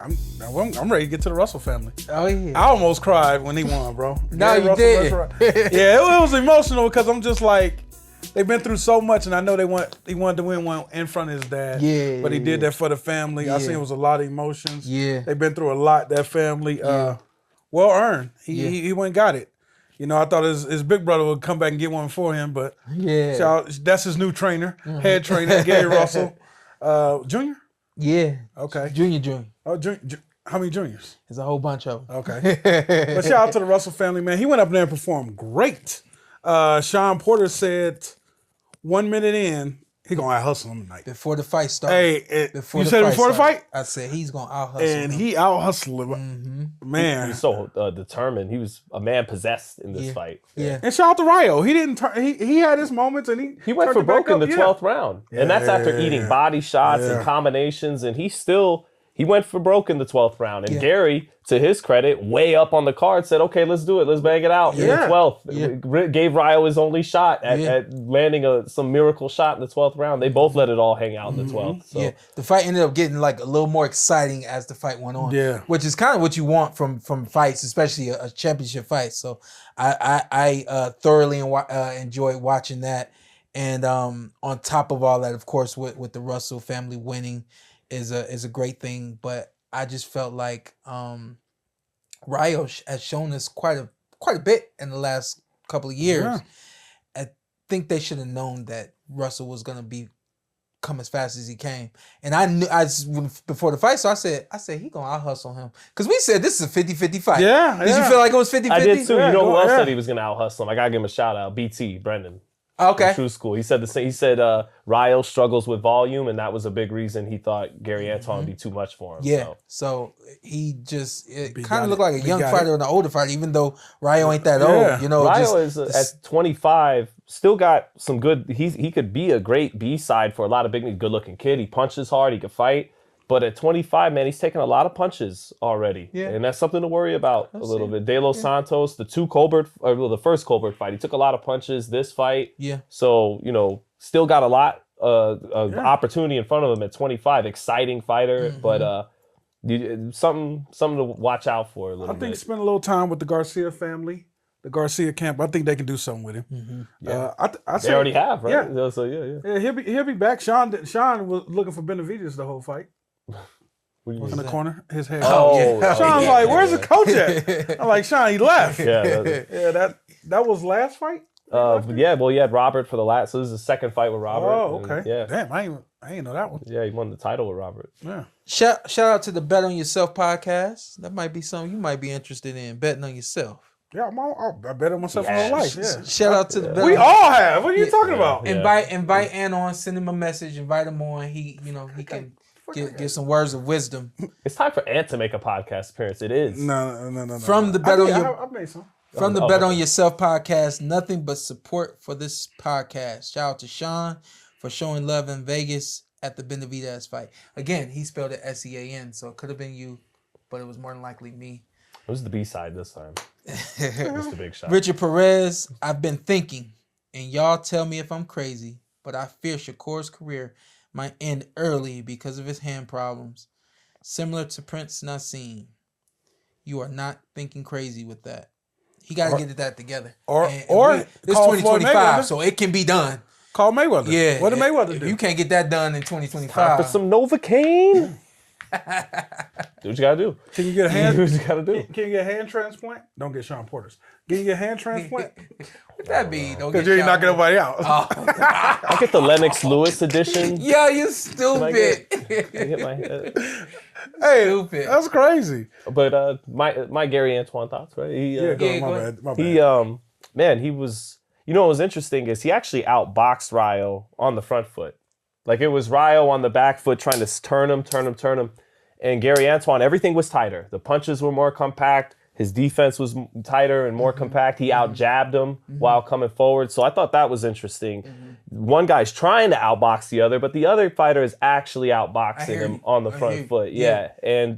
I'm ready to get to the Russell family. Oh yeah. I almost cried when he won, bro. No, you did. Yeah, it was emotional because I'm just like, they've been through so much, and I know he wanted to win one in front of his dad. Yeah. But he did that for the family. I seen it was a lot of emotions. Yeah. They've been through a lot, that family. Well earned. He went and got it. You know, I thought his big brother would come back and get one for him, but that's his new trainer, head trainer, Gary Russell. Junior? Yeah. Okay. Junior. Oh, how many juniors? There's a whole bunch of them. Okay. But shout out to the Russell family, man. He went up there and performed great. Shawn Porter said 1 minute in, he gonna out-hustle him tonight. Before the fight started. Hey, you said before the fight? I said he's gonna out-hustle him. And he out-hustled him. Man. He was so determined. He was a man possessed in this fight. Yeah. And shout out to Rayo. He didn't turn. He had his moments, and he went for broke in the 12th round, and that's after Yeah. eating body shots and combinations, and he went for broke in the 12th round. And Gary, to his credit, way up on the card, said, "Okay, let's do it. Let's bang it out in the 12th." Yeah. Gave Rayo his only shot at landing some miracle shot in the 12th round. They both let it all hang out in the 12th. So. Yeah, the fight ended up getting like a little more exciting as the fight went on. Yeah, which is kind of what you want from fights, especially a championship fight. So I thoroughly enjoyed watching that. And on top of all that, of course, with the Russell family winning is a great thing. But I just felt like Rayo has shown us quite a bit in the last couple of years. Yeah. I think they should have known that Russell was gonna come as fast as he came, and I knew before the fight. So I said he gonna out hustle him because we said this is a 50-50 fight. Yeah, did you feel like it was 50-50? I did too. Yeah, you know who else yeah. said he was gonna out hustle him? I gotta give him a shout out. BT Brendan. Okay. True School. He said the same. He said Rayo struggles with volume, and that was a big reason he thought Gary Antuanne would be too much for him. Yeah. So he just kind got of looked it. like a We young got fighter and an older fighter, even though Rayo ain't that old. You know, Rayo is at 25, still got some good. He could be a great B side for a lot of good looking kid. He punches hard. He can fight. But at 25, man, he's taking a lot of punches already. Yeah. And that's something to worry about a little bit. De Los Santos, the first Colbert fight, he took a lot of punches. This fight. Yeah. So, still got a lot of opportunity in front of him at 25. Exciting fighter, but something to watch out for a little bit. I think spend a little time with the Garcia family, the Garcia camp. I think they can do something with him. Yeah. They already have, right? Yeah. So, yeah, he'll be back. Sean was looking for Benavidez the whole fight. In the corner, his head. Sean's like, "Where's the coach at?" I'm like, "Sean, he left." That was last fight. Well, he had Robert for the last. So this is the second fight with Robert. Oh, okay. Yeah. Damn, I ain't know that one. Yeah, he won the title with Robert. Yeah. Shout out to the Bet on Yourself podcast. That might be something you might be interested in, betting on yourself. Yeah, I bet on myself my whole life. Yeah. Shout out to the Bet. We all have. What are you talking about? Invite Antt on. Send him a message. Invite him on. He can. Give some words of wisdom. It's time for Antt to make a podcast appearance. It is. No. From the Bet on I made some. From the Bet on Yourself podcast, nothing but support for this podcast. Shout out to Sean for showing love in Vegas at the Benavidez fight. Again, he spelled it S-E-A-N, so it could have been you, but it was more than likely me. It was the B-side this time. It's the big shot. Richard Perez, I've been thinking, and y'all tell me if I'm crazy, but I fear Shakur's career might end early because of his hand problems. Similar to Prince Nassim. You are not thinking crazy with that. He got to get that together. This this 2025, so it can be done. Call Mayweather. Yeah. What did Mayweather do? You can't get that done in 2025. Time for some Novocaine. Do what you gotta do. Can you get a hand? Do what you gotta do. Can you get a hand transplant? Don't get Shawn Porter's. Can you get a hand transplant? What that be? Because you ain't knocking nobody out. I'll get the Lennox Lewis edition. Yeah, you stupid. Get my head. Hey, stupid. That's crazy. But my Gary Antuanne thoughts, right? My bad. Man, he was. You know what was interesting is he actually outboxed Rayo on the front foot. Like it was Rayo on the back foot trying to turn him. And Gary Antuanne, everything was tighter. The punches were more compact. His defense was tighter and more compact. He out-jabbed him while coming forward. So I thought that was interesting. One guy's trying to outbox the other, but the other fighter is actually outboxing him on the front foot. Yeah. And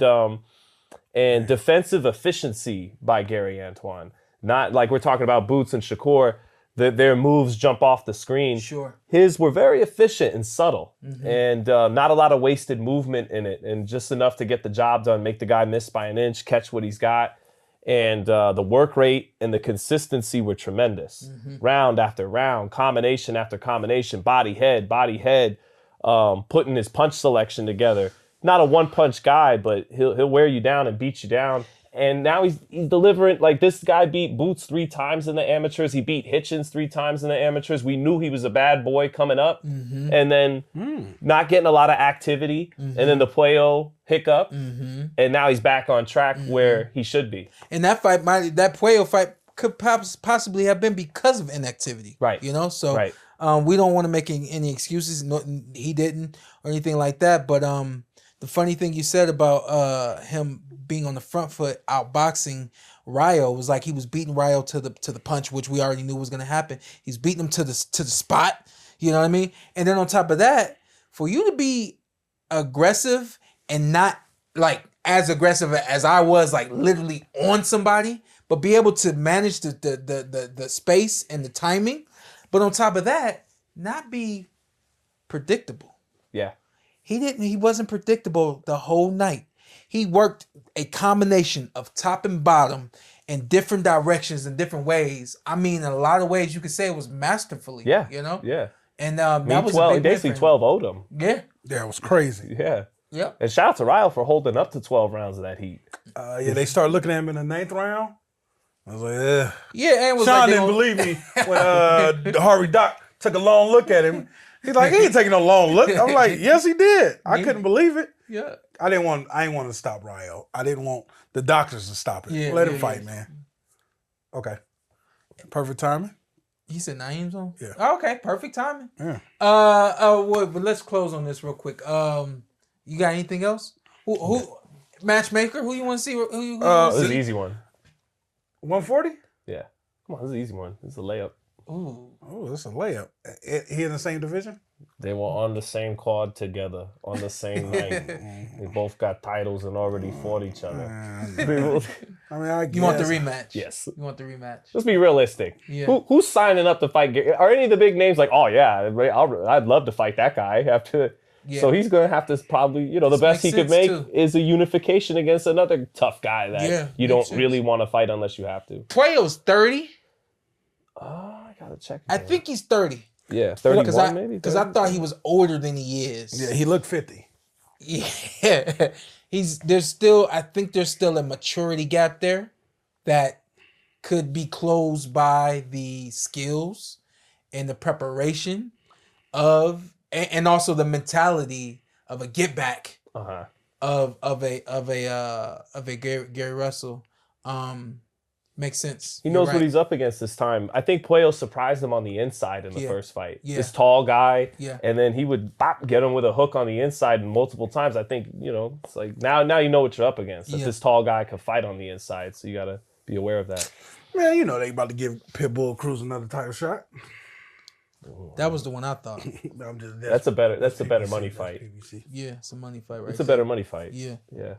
defensive efficiency by Gary Antuanne. Not like we're talking about Boots and Shakur. their moves jump off the screen. Sure. His were very efficient and subtle, and not a lot of wasted movement in it, and just enough to get the job done, make the guy miss by an inch, catch what he's got. And the work rate and the consistency were tremendous. Round after round, combination after combination, body, head, putting his punch selection together. Not a one-punch guy, but he'll wear you down and beat you down. And now he's delivering. Like, this guy beat Boots 3 times in the amateurs. He beat Hitchens 3 times in the amateurs. We knew he was a bad boy coming up. And then not getting a lot of activity. And then the Puello hiccup. And now he's back on track where he should be. And that fight, that Puello fight could possibly have been because of inactivity. Right. You know? So Right. We don't want to make any excuses. No, he didn't or anything like that. But the funny thing you said about him being on the front foot outboxing Rayo was like he was beating Rayo to the punch, which we already knew was going to happen. He's beating him to the spot. You know what I mean? And then on top of that, for you to be aggressive and not like as aggressive as I was, like literally on somebody, but be able to manage the space and the timing. But on top of that, not be predictable. Yeah. He wasn't predictable the whole night. He worked a combination of top and bottom in different directions and different ways. I mean, in a lot of ways, you could say it was masterfully. Yeah. You know? Yeah. And that was 12, a big basically win for 12 owed him. Yeah. Yeah, it was crazy. Yeah. Yep. And shout out to Rayo for holding up to 12 rounds of that heat. Yeah, they started looking at him in the 9th round. I was like, ugh. Yeah, and was Sean like, didn't believe me when Harvey Doc took a long look at him. He's like, he ain't taking no long look. I'm like, yes, he did. I couldn't believe it. Yeah. I didn't want to stop Rayo. I didn't want the doctors to stop it. Yeah, Let him fight, man. Okay. Perfect timing. He said Naeem's on? Yeah. Oh, okay, perfect timing. Yeah. But let's close on this real quick. You got anything else? Who matchmaker? Who you want to see? Who you want This to is see? an easy one. 140? Yeah. Come on, this is an easy one. This is a layup. Ooh. Oh, that's a layup. He in the same division? They were on the same card together on the same night. They both got titles and already fought each other. I mean, I guess. You want the rematch? Yes. You want the rematch? Let's be realistic. Yeah. Who's signing up to fight? Are any of the big names like, oh yeah, I'd love to fight that guy after? Yeah. So he's gonna have to probably, the This best he makes could make sense, too. is a unification against another tough guy that you makes don't sense. really want to fight unless you have to. Puello's 30. I gotta check. I think he's 30. Yeah, 31 maybe. Because I thought he was older than he is. Yeah, he looked 50. Yeah. I think there's still a maturity gap there that could be closed by the skills and the preparation of and also the mentality of a get back of a Gary Russell. Makes sense. He knows what he's up against this time. I think Puello surprised him on the inside in the first fight. This tall guy, and then he would get him with a hook on the inside multiple times. I think, it's like now you know what you're up against. That this tall guy can fight on the inside, so you got to be aware of that. Man, they about to give Pitbull Cruz another title shot. That was the one I thought. I'm just that's a better money fight. Yeah, it's a money fight, right? It's a better money fight. Yeah. Yeah.